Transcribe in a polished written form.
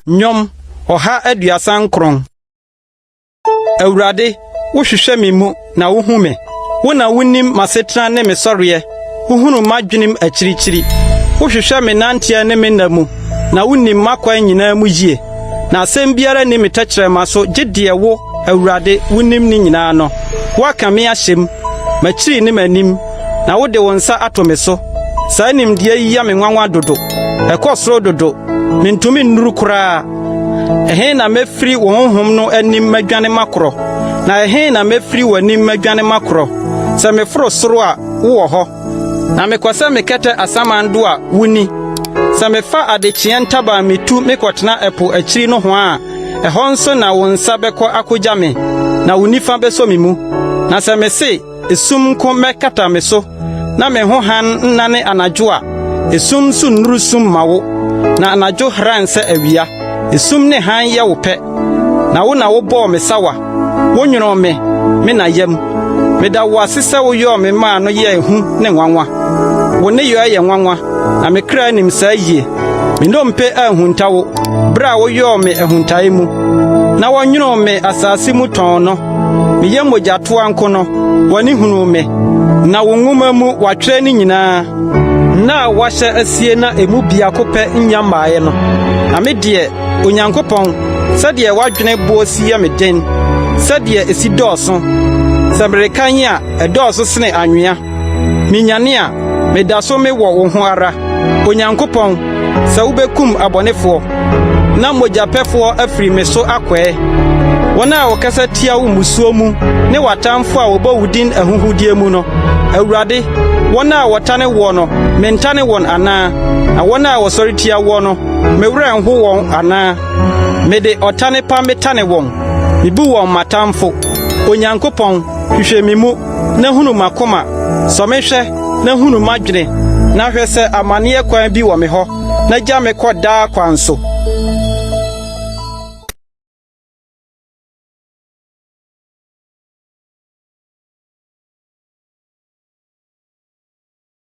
Nyom oha aduasan kron. Awurade wo hwehwɛ me mu na wo hu me. Wo na wonim masetra ne me sɔreɛ. Wo hunu madwenim akyirikyiri. Wo hwehwɛ me nantia ne me namu na wonim makwan nyinaa mu yie. Na asɛm biara ni me tɛkyerɛma so gyedie wo Awurade wonim ni nyinaa no. Waka me ahyem makyiri ne manim na wo de wo nsa ato me so. Saa nimdeɛ yi ya me nwanwa dodo. Ɛkɔsoro dodo. Mentumi nnuru koraa. Ɛhe na mefiri wo honhom no anim madwane makorɔ. Na ɛhe na mefiri w'anim madwane makorɔ. Sɛ meforo soro a wo wɔ hɔ. Na mekɔsɛ mekɛtɛ asamando a wuni. Sɛ mefa adekyeɛ ntaba metu mekɔtena ɛpo akyiri no ho a ɛhɔ nso na wo nsa bɛkɔ akogya me na wo nifa bɛsɔ me mu. Na sɛ me se esum nko mɛkata me so na me ho han nnane anadwo a esum so nnuru sum ma wo na anadwo hran sɛ awia esum ne han yɛ wo pɛ na wo bɔɔ me sawa wo nworo me na yam me da wo ase sɛ wo yɔ me maa no yɛ hu ne nwanwa wo ne yɔ yɛ nwanwa na me kra nim saa yie me ndompe ahunta wo bra wo yɔ me ahuntae mu na wo nworo me asase mu tɔn no me yɛ mogyato anko no wani hunu me na wo nwoma mu watwere ni nyinaa na wahyɛ asie na emu bia kopɛ nyamaaye no na me de Onyankopɔn sɛdeɛ wadwene bo si yɛ me den sɛdeɛ esi dɔɔso sɛ merekan a ɛdɔɔso sene anwea minyane a meda so me wɔ wo ho ara Onyankopɔn sɛ wobɛkum abɔnefoɔ na mogyapɛfoɔ afiri me so akɔɛ wɔn a wɔkasa tia wo musuo mu ne watamfo a wɔbɔ wudin ahuhudie mu no Awurade wɔn a wɔtane wɔ no mentane wɔn anaa na wɔn a wɔsɔre tia wɔ no mewura nho wɔn anaa mede ɔtane pa metane wɔn mebu wɔn matamfo Onyankopɔn hwehwɛ me mu na hunu makoma sɔ me hwɛ na hunu madwene na hwɛ sɛ amaneɛ kwan bi wɔ me hɔ na gya me kɔ daa kwan so